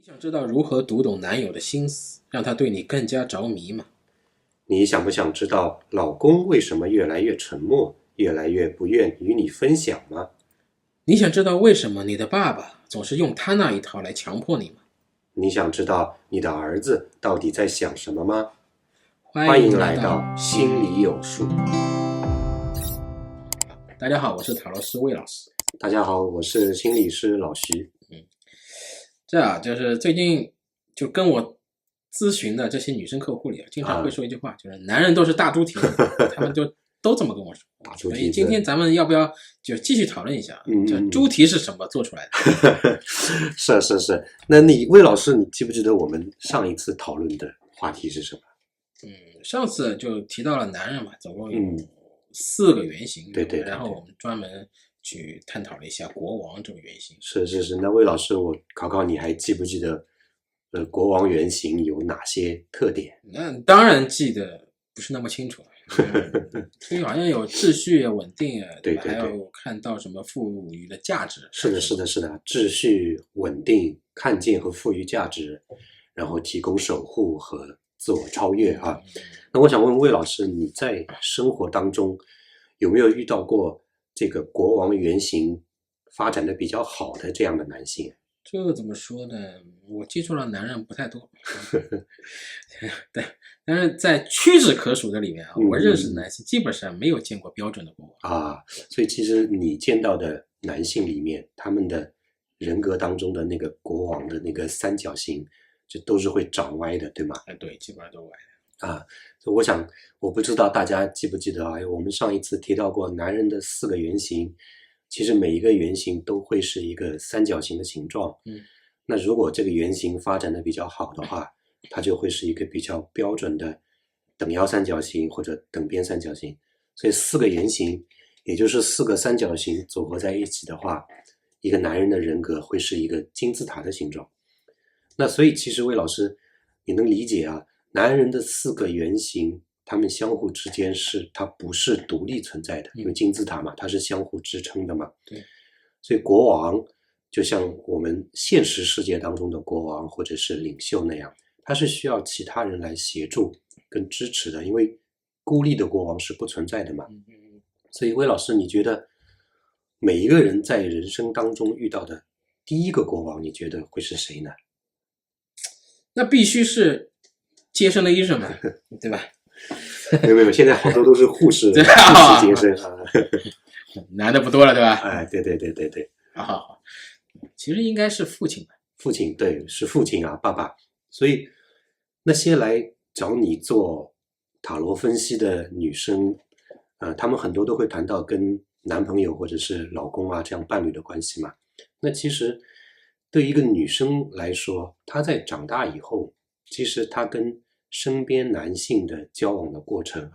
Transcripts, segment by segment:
想知道如何读懂男友的心思，让他对你更加着迷吗？你想不想知道老公为什么越来越沉默，越来越不愿与你分享吗？你想知道为什么你的爸爸总是用他那一套来强迫你吗？你想知道你的儿子到底在想什么吗？欢迎来到心里有数。大家好，我是塔罗师魏老师。大家好，我是心理师老徐。就是最近就跟我咨询的这些女生客户里经常会说一句话，就是男人都是大猪蹄子，他们都这么跟我说。大猪蹄子。所以今天咱们要不要就继续讨论一下，这猪蹄是什么做出来的？是。那魏老师，你记不记得我们上一次讨论的话题是什么？上次就提到了男人嘛，总共有4个原型，对。然后我们专门去探讨了一下国王这个原型。是。那魏老师，我考考你，还记不记得国王原型有哪些特点？那当然记得不是那么清楚所以好像有秩序稳定对吧？还有看到什么赋予的价值。是的，秩序稳定，看见和赋予价值，然后提供守护和自我超越啊。那我想问魏老师，你在生活当中有没有遇到过这个国王原型发展的比较好的这样的男性？这个怎么说呢？我接触到男人不太多，对，但是在屈指可数的里面我认识的男性基本上没有见过标准的国王啊。所以其实你见到的男性里面，他们的人格当中的那个国王的那个三角形，就都是会长歪的，对吗？对，基本上都歪的啊。所以我不知道大家记不记得我们上一次提到过男人的4个原型。其实每一个原型都会是一个三角形的形状，那如果这个原型发展的比较好的话，它就会是一个比较标准的等腰三角形或者等边三角形。所以4个原型，也就是4个三角形组合在一起的话，一个男人的人格会是一个金字塔的形状。那所以其实魏老师，你能理解男人的4个原型他们相互之间它不是独立存在的，因为金字塔嘛，它是相互支撑的嘛。对，所以国王就像我们现实世界当中的国王或者是领袖那样，他是需要其他人来协助跟支持的，因为孤立的国王是不存在的嘛。所以魏老师，你觉得每一个人在人生当中遇到的第一个国王，你觉得会是谁呢？那必须是接生的医生嘛，对吧？没有，现在好多都是护士接生男的不多了，对吧？对。好，其实应该是父亲吧。父亲，对，是父亲爸爸。所以那些来找你做塔罗分析的女生，她们很多都会谈到跟男朋友或者是老公这样伴侣的关系嘛。那其实对一个女生来说，她在长大以后，其实她跟身边男性的交往的过程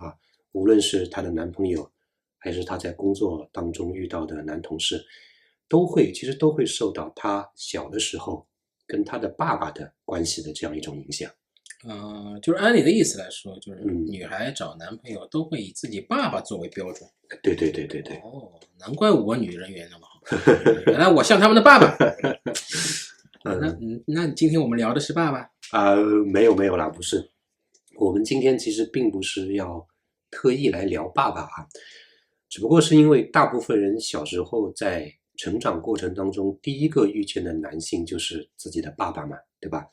无论是她的男朋友还是她在工作当中遇到的男同事，其实都会受到她小的时候跟她的爸爸的关系的这样一种影响。就是按你的意思来说，就是女孩找男朋友都会以自己爸爸作为标准。对。难怪我女人缘那么好，原来我像他们的爸爸。那今天我们聊的是爸爸？没有啦，不是。我们今天其实并不是要特意来聊爸爸只不过是因为大部分人小时候在成长过程当中，第一个遇见的男性就是自己的爸爸嘛，对吧？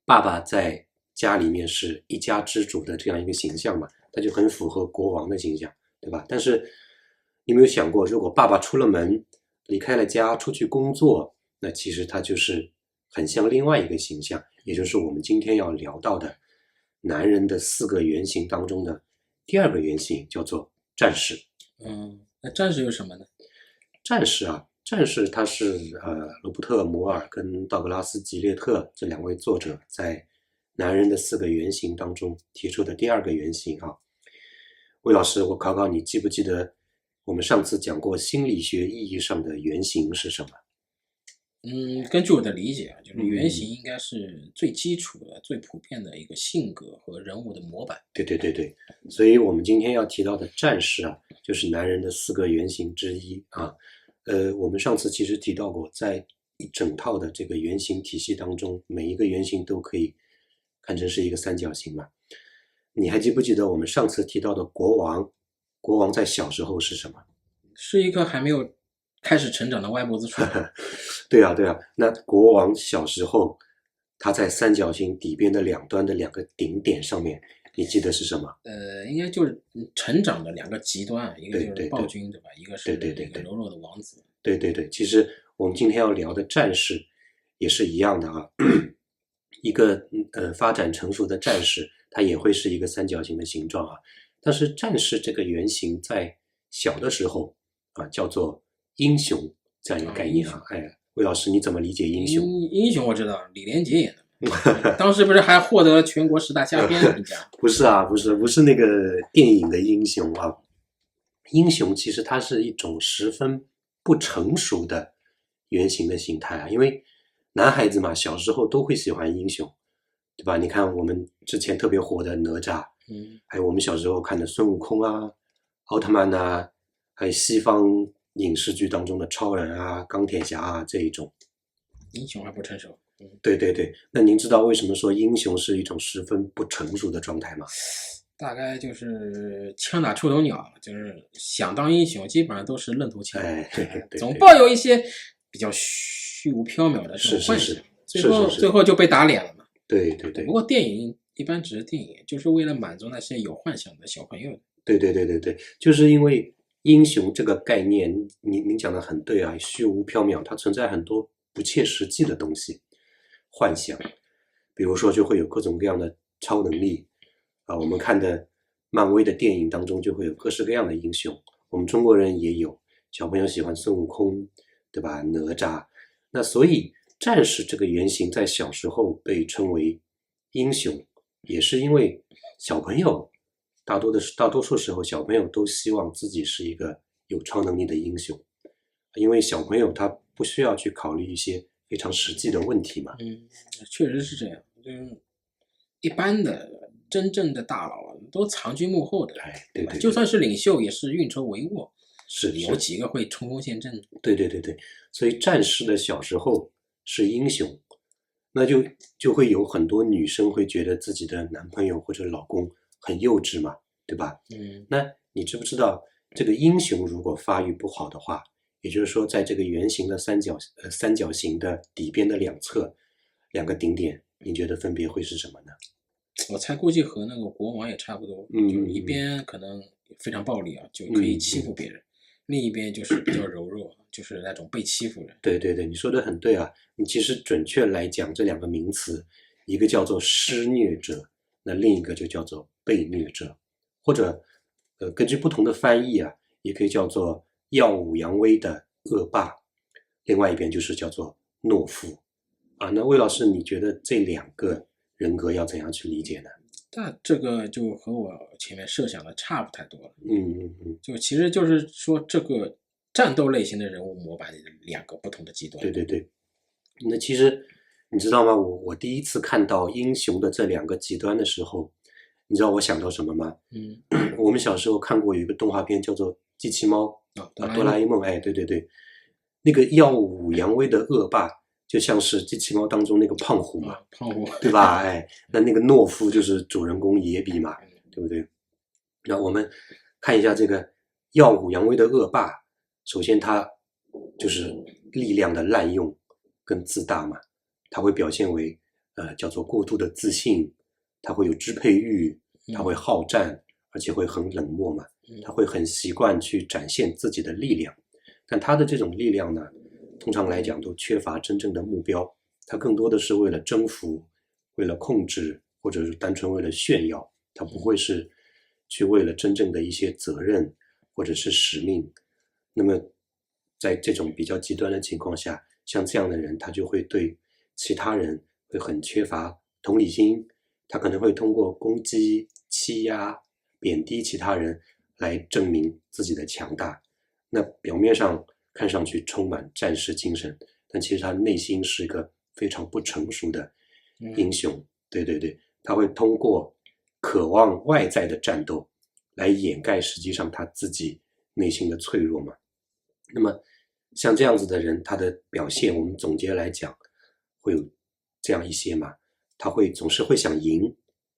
爸爸在家里面是一家之主的这样一个形象嘛，他就很符合国王的形象，对吧？但是你有没有想过，如果爸爸出了门，离开了家，出去工作，那其实他就是很像另外一个形象，也就是我们今天要聊到的男人的4个原型当中的第2个原型，叫做战士。那战士有什么呢？战士他是罗伯特·摩尔跟道格拉斯·吉列特这2位作者在男人的4个原型当中提出的第2个原型魏老师，我考考你，记不记得我们上次讲过心理学意义上的原型是什么？根据我的理解就是原型应该是最基础的、最普遍的一个性格和人物的模板。对。所以我们今天要提到的战士就是男人的4个原型之一我们上次其实提到过，在一整套的这个原型体系当中，每一个原型都可以看成是一个三角形嘛。你还记不记得我们上次提到的国王？国王在小时候是什么？是一个还没有开始成长的歪脖子蠢。对啊，对啊。那国王小时候，他在三角形底边的两端的两个顶点上面，你记得是什么？应该就是成长的两个极端，一个就对对是暴君，对吧？一个是对对对对这个柔弱的王子。对对对，其实我们今天要聊的战士也是一样的啊。一个发展成熟的战士，它也会是一个三角形的形状啊。但是战士这个原型在小的时候啊，叫做英雄这样一个概念啊。哎，魏老师你怎么理解英雄？英雄我知道，李连杰演的，当时不是还获得全国10大瞎编评价？不是啊，不是那个电影的英雄啊。英雄其实它是一种十分不成熟的原型的形态啊，因为男孩子嘛，小时候都会喜欢英雄，对吧？你看我们之前特别火的哪吒，还有我们小时候看的孙悟空啊、奥特曼啊，还有西方影视剧当中的超人啊、钢铁侠啊这一种英雄还不成熟。对对对，那您知道为什么说英雄是一种十分不成熟的状态吗？大概就是枪打出头鸟，就是想当英雄，基本上都是愣头青，哎，对总抱有一些比较虚无缥缈的这种幻想，最后就被打脸了嘛。对对对。不过电影一般只是电影，就是为了满足那些有幻想的小朋友。对对对对对，就是因为英雄这个概念，您讲的很对啊，虚无缥缈，它存在很多不切实际的东西，幻想，比如说就会有各种各样的超能力啊，我们看的漫威的电影当中就会有各式各样的英雄，我们中国人也有，小朋友喜欢孙悟空，对吧？哪吒，那所以战士这个原型在小时候被称为英雄，也是因为小朋友大多数时候小朋友都希望自己是一个有超能力的英雄，因为小朋友他不需要去考虑一些非常实际的问题嘛。确实是这样，就是一般的真正的大佬都藏居幕后的，对对，就算是领袖也是运筹帷幄，是有几个会冲锋陷阵。对对对对，所以战士的小时候是英雄，那就会有很多女生会觉得自己的男朋友或者老公很幼稚嘛，对吧？那你知不知道这个英雄如果发育不好的话，也就是说在这个圆形的三角形的底边的两侧两个顶点，你觉得分别会是什么呢？我猜估计和那个国王也差不多，就是一边可能非常暴力啊，就可以欺负别人，另一边就是比较柔弱，就是那种被欺负人。对对对，你说的很对啊。你其实准确来讲，这两个名词，一个叫做施虐者，那另一个就叫做被虐者，或者根据不同的翻译啊，也可以叫做耀武扬威的恶霸，另外一边就是叫做懦夫啊。那魏老师，你觉得这两个人格要怎样去理解呢？那这个就和我前面设想的差不太多了。就其实就是说这个战斗类型的人物模板两个不同的极端。对对对，那其实你知道吗？我第一次看到英雄的这两个极端的时候，你知道我想到什么吗？我们小时候看过有一个动画片叫做《机器猫》哆啦 A 梦，哎，对对对，那个耀武扬威的恶霸就像是机器猫当中那个胖虎嘛，胖虎，对吧？哎，那个懦夫就是主人公野比嘛，对不对？那我们看一下这个耀武扬威的恶霸，首先他就是力量的滥用跟自大嘛，他会表现为叫做过度的自信，他会有支配欲，他会好战，而且会很冷漠嘛，他会很习惯去展现自己的力量，但他的这种力量呢，通常来讲都缺乏真正的目标，他更多的是为了征服，为了控制，或者是单纯为了炫耀，他不会是去为了真正的一些责任或者是使命。那么在这种比较极端的情况下，像这样的人他就会对其他人会很缺乏同理心，他可能会通过攻击、欺压、贬低其他人来证明自己的强大。那表面上看上去充满战士精神，但其实他内心是一个非常不成熟的英雄。对对对，他会通过渴望外在的战斗来掩盖实际上他自己内心的脆弱嘛。那么像这样子的人，他的表现我们总结来讲会有这样一些嘛，他总是会想赢，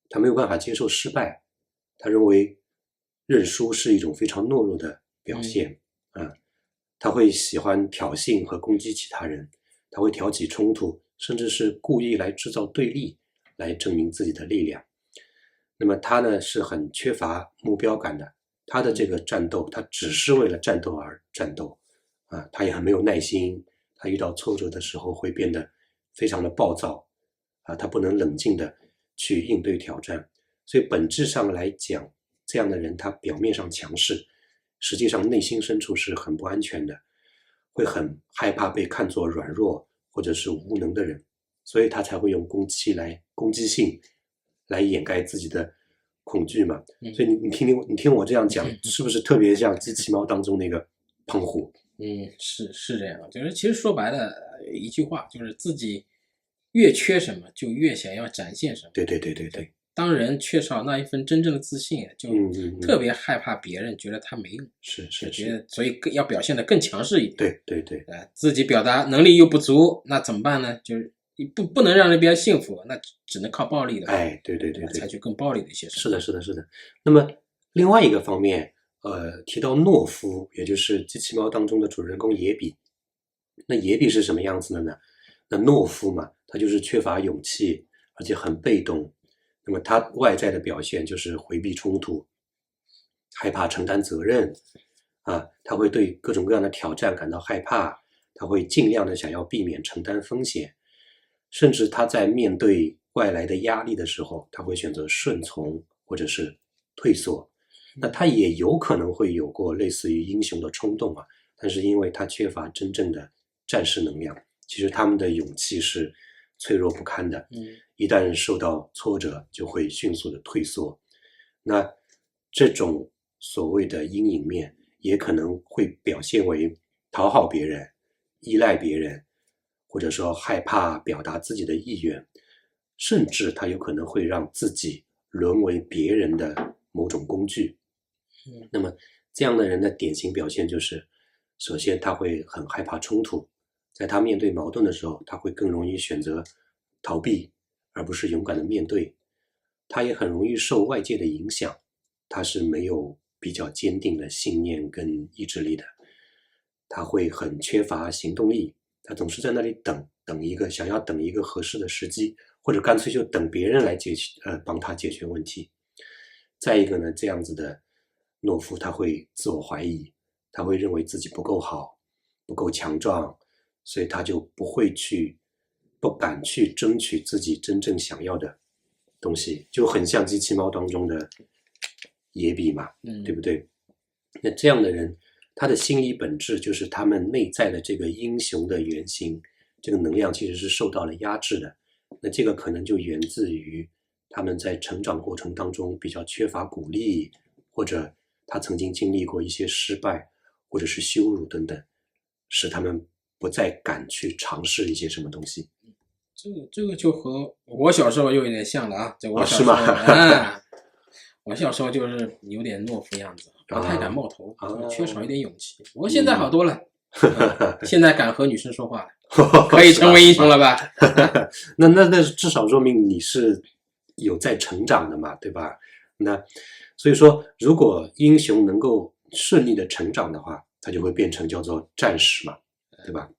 他没有办法接受失败，他认为认输是一种非常懦弱的表现他会喜欢挑衅和攻击其他人，他会挑起冲突，甚至是故意来制造对立，来证明自己的力量。那么他呢是很缺乏目标感的，他的这个战斗，他只是为了战斗而战斗他也很没有耐心，他遇到挫折的时候会变得非常的暴躁他不能冷静的去应对挑战。所以本质上来讲，这样的人他表面上强势，实际上内心深处是很不安全的，会很害怕被看作软弱或者是无能的人，所以他才会用攻击性来掩盖自己的恐惧嘛。所以你听我这样讲，是不是特别像机器猫当中那个胖虎？是这样，就是其实说白了一句话，就是自己越缺什么，就越想要展现什么。对。当人缺少那一份真正的自信，就特别害怕别人觉得他没用，是，觉得所以要表现得更强势一点。对，自己表达能力又不足，那怎么办呢？就是不能让人别人幸福，那只能靠暴力的。对，采取更暴力的一些手段。是的。那么另外一个方面，提到懦夫，也就是机器猫当中的主人公野比。那野比是什么样子的呢？那懦夫嘛，他就是缺乏勇气，而且很被动。那么他外在的表现就是回避冲突，害怕承担责任他会对各种各样的挑战感到害怕，他会尽量的想要避免承担风险，甚至他在面对外来的压力的时候，他会选择顺从或者是退缩。那他也有可能会有过类似于英雄的冲动但是因为他缺乏真正的战士能量，其实他们的勇气是脆弱不堪的，一旦受到挫折就会迅速的退缩。那这种所谓的阴影面也可能会表现为讨好别人、依赖别人，或者说害怕表达自己的意愿，甚至他有可能会让自己沦为别人的某种工具。那么这样的人的典型表现就是，首先他会很害怕冲突，在他面对矛盾的时候，他会更容易选择逃避，而不是勇敢的面对。他也很容易受外界的影响，他是没有比较坚定的信念跟意志力的，他会很缺乏行动力，他总是在那里想要等一个合适的时机，或者干脆就等别人来帮他解决问题。再一个呢，这样子的懦夫他会自我怀疑，他会认为自己不够好，不够强壮，所以他就不敢去争取自己真正想要的东西，就很像机器猫当中的野比嘛，对不对？那这样的人，他的心理本质就是他们内在的这个英雄的原型，这个能量其实是受到了压制的。那这个可能就源自于他们在成长过程当中比较缺乏鼓励，或者他曾经经历过一些失败，或者是羞辱等等，使他们不再敢去尝试一些什么东西。这个就和我小时候又有点像了我小时候是吗？我小时候就是有点懦夫样子，不太敢冒头，缺少一点勇气。不过现在好多了，现在敢和女生说话了，可以成为英雄了吧？那至少说明你是有在成长的嘛，对吧？那所以说，如果英雄能够顺利的成长的话，他就会变成叫做战士嘛，对吧？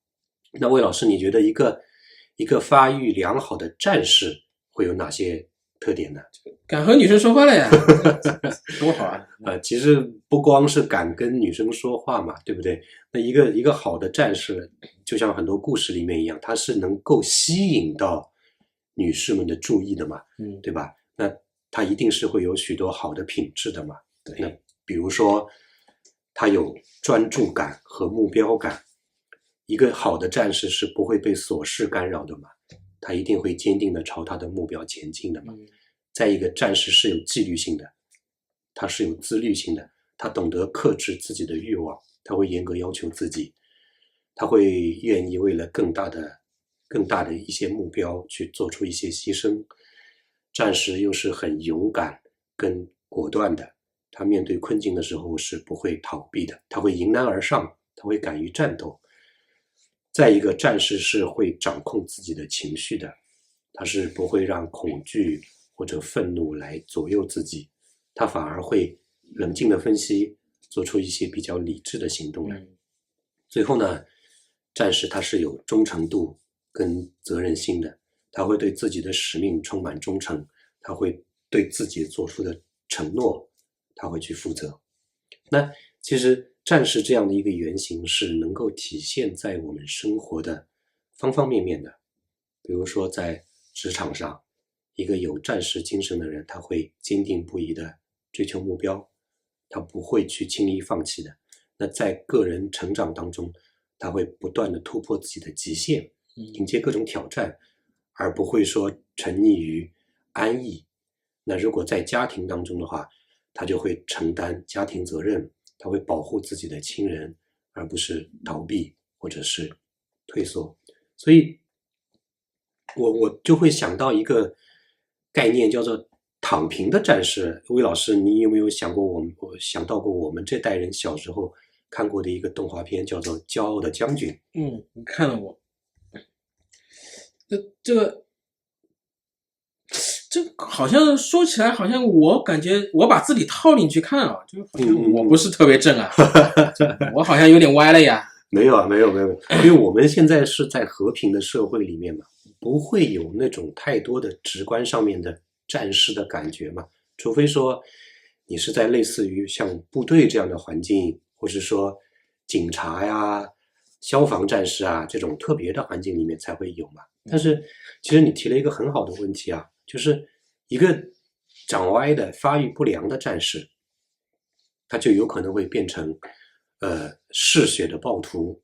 那魏老师，你觉得一个发育良好的战士会有哪些特点呢？敢和女生说话了呀，多好啊！其实不光是敢跟女生说话嘛，对不对？那一个好的战士，就像很多故事里面一样，他是能够吸引到女士们的注意的嘛，对吧？那他一定是会有许多好的品质的嘛。对，那比如说他有专注感和目标感。一个好的战士是不会被琐事干扰的嘛，他一定会坚定的朝他的目标前进的嘛。再一个，战士是有纪律性的，他是有自律性的，他懂得克制自己的欲望，他会严格要求自己，他会愿意为了更大的一些目标去做出一些牺牲。战士又是很勇敢跟果断的，他面对困境的时候是不会逃避的，他会迎难而上，他会敢于战斗。再一个，战士是会掌控自己的情绪的，他是不会让恐惧或者愤怒来左右自己，他反而会冷静的分析，做出一些比较理智的行动来。最后呢，战士他是有忠诚度跟责任心的，他会对自己的使命充满忠诚，他会对自己做出的承诺，他会去负责。那其实战士这样的一个原型是能够体现在我们生活的方方面面的。比如说在职场上，一个有战士精神的人，他会坚定不移的追求目标，他不会去轻易放弃的。那在个人成长当中，他会不断的突破自己的极限，迎接各种挑战，而不会说沉溺于安逸。那如果在家庭当中的话，他就会承担家庭责任，他会保护自己的亲人，而不是逃避或者是退缩。所以我就会想到一个概念，叫做躺平的战士。魏老师，你有没有想到过我们这代人小时候看过的一个动画片，叫做《骄傲的将军》？你看了过。这个好像说起来，好像我感觉我把自己套进去看啊，就好像我不是特别正啊，我好像有点歪了呀。没有，因为我们现在是在和平的社会里面嘛，不会有那种太多的直观上面的战士的感觉嘛，除非说你是在类似于像部队这样的环境，或是说警察呀、消防战士啊这种特别的环境里面才会有嘛。但是其实你提了一个很好的问题啊，就是一个长歪的、发育不良的战士，他就有可能会变成嗜血的暴徒，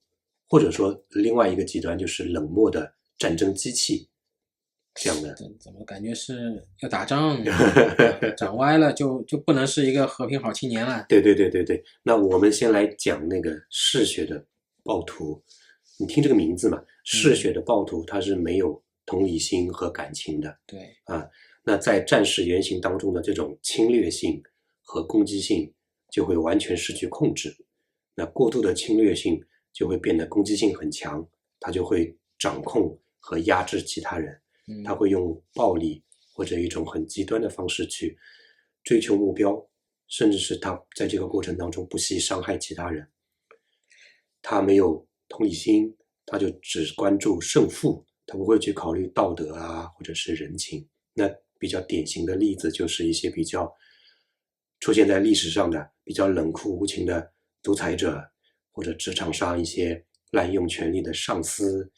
或者说另外一个极端就是冷漠的战争机器这样的。怎么感觉是要打仗长歪了就不能是一个和平好青年了？对，那我们先来讲那个嗜血的暴徒。你听这个名字嘛，嗜血的暴徒他是没有同理心和感情的。对啊，那在战士原型当中的这种侵略性和攻击性就会完全失去控制。那过度的侵略性就会变得攻击性很强，他就会掌控和压制其他人，他会用暴力或者一种很极端的方式去追求目标，甚至是他在这个过程当中不惜伤害其他人。他没有同理心，他就只关注胜负，他不会去考虑道德啊或者是人情。那比较典型的例子就是一些比较出现在历史上的比较冷酷无情的独裁者，或者职场上一些滥用权力的上司，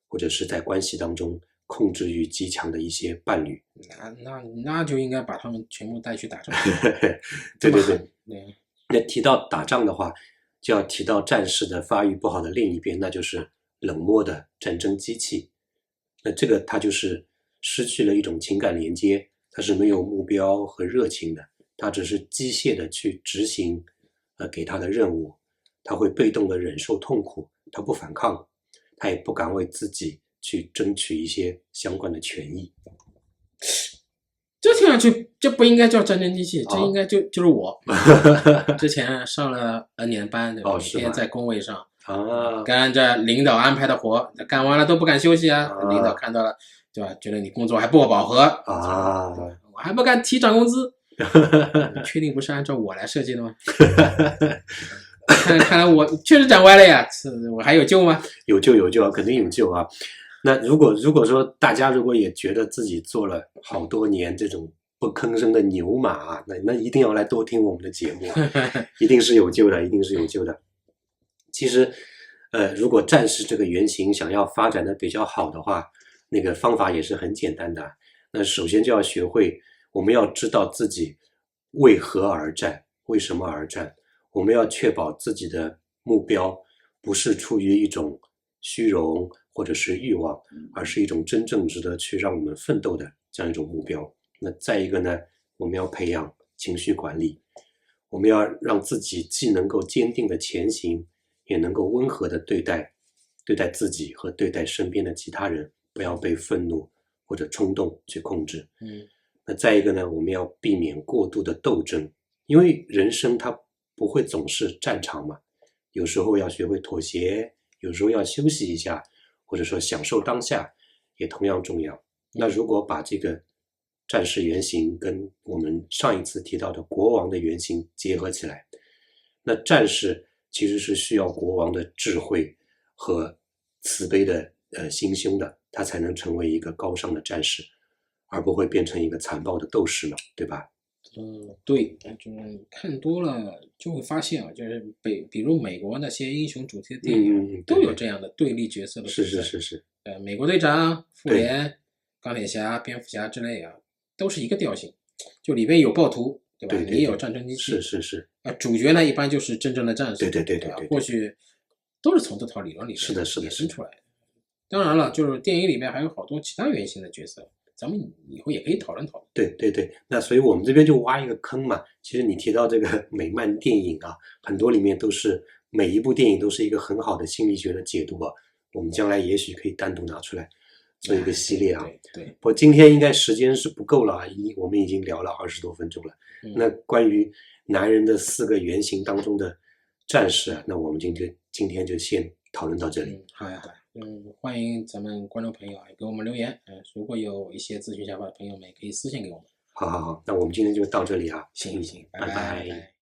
或者是在关系当中控制欲极强的一些伴侣。那就应该把他们全部带去打仗。对。那提到打仗的话，就要提到战士的发育不好的另一边，那就是冷漠的战争机器。那这个他就是失去了一种情感连接，他是没有目标和热情的，他只是机械的去执行给他的任务，他会被动的忍受痛苦，他不反抗，他也不敢为自己去争取一些相关的权益。这听上去这不应该叫战争机器，这应该就是我。之前上了 N 年班，对吧？每天在工位上干着领导安排的活，干完了都不敢休息啊。领导看到了，对吧？觉得你工作还不饱和啊，我还不敢提涨工资。你确定不是按照我来设计的吗？看来我确实长歪了呀，我还有救吗？有救啊，肯定有救啊。那如果说大家如果也觉得自己做了好多年这种不吭声的牛马啊，那一定要来多听我们的节目啊，一定是有救的。其实如果战士这个原型想要发展的比较好的话，那个方法也是很简单的。那首先就要学会，我们要知道自己为何而战，为什么而战，我们要确保自己的目标不是出于一种虚荣或者是欲望，而是一种真正值得去让我们奋斗的这样一种目标。那再一个呢，我们要培养情绪管理，我们要让自己既能够坚定的前行，也能够温和的对待自己和对待身边的其他人，不要被愤怒或者冲动去控制。那再一个呢，我们要避免过度的斗争，因为人生它不会总是战场嘛，有时候要学会妥协，有时候要休息一下，或者说享受当下，也同样重要。那如果把这个战士原型跟我们上一次提到的国王的原型结合起来，那战士其实是需要国王的智慧和慈悲的心胸的，他才能成为一个高尚的战士，而不会变成一个残暴的斗士嘛，对吧？对，就是看多了就会发现啊，就是比如美国那些英雄主题的电影，都有这样的对立角色的存在。是。美国队长、复联、钢铁侠、蝙蝠侠之类啊，都是一个调性，就里边有暴徒，对吧？对，也有战争机器。是。主角呢，一般就是真正的战士。对。或许都是从这套理论里面衍生出来的。当然了，就是电影里面还有好多其他原型的角色，咱们以后也可以讨论讨论。对，那所以我们这边就挖一个坑嘛。其实你提到这个美漫电影啊，很多里面都是每一部电影都是一个很好的心理学的解读啊。我们将来也许可以单独拿出来做一个系列啊。对。不过今天应该时间是不够了啊，我们已经聊了20多分钟了。那关于男人的4个原型当中的战士啊，那我们今天就先讨论到这里。好呀。欢迎咱们观众朋友啊给我们留言。如果有一些咨询想法的朋友们，也可以私信给我们。好，那我们今天就到这里啊。行，拜拜。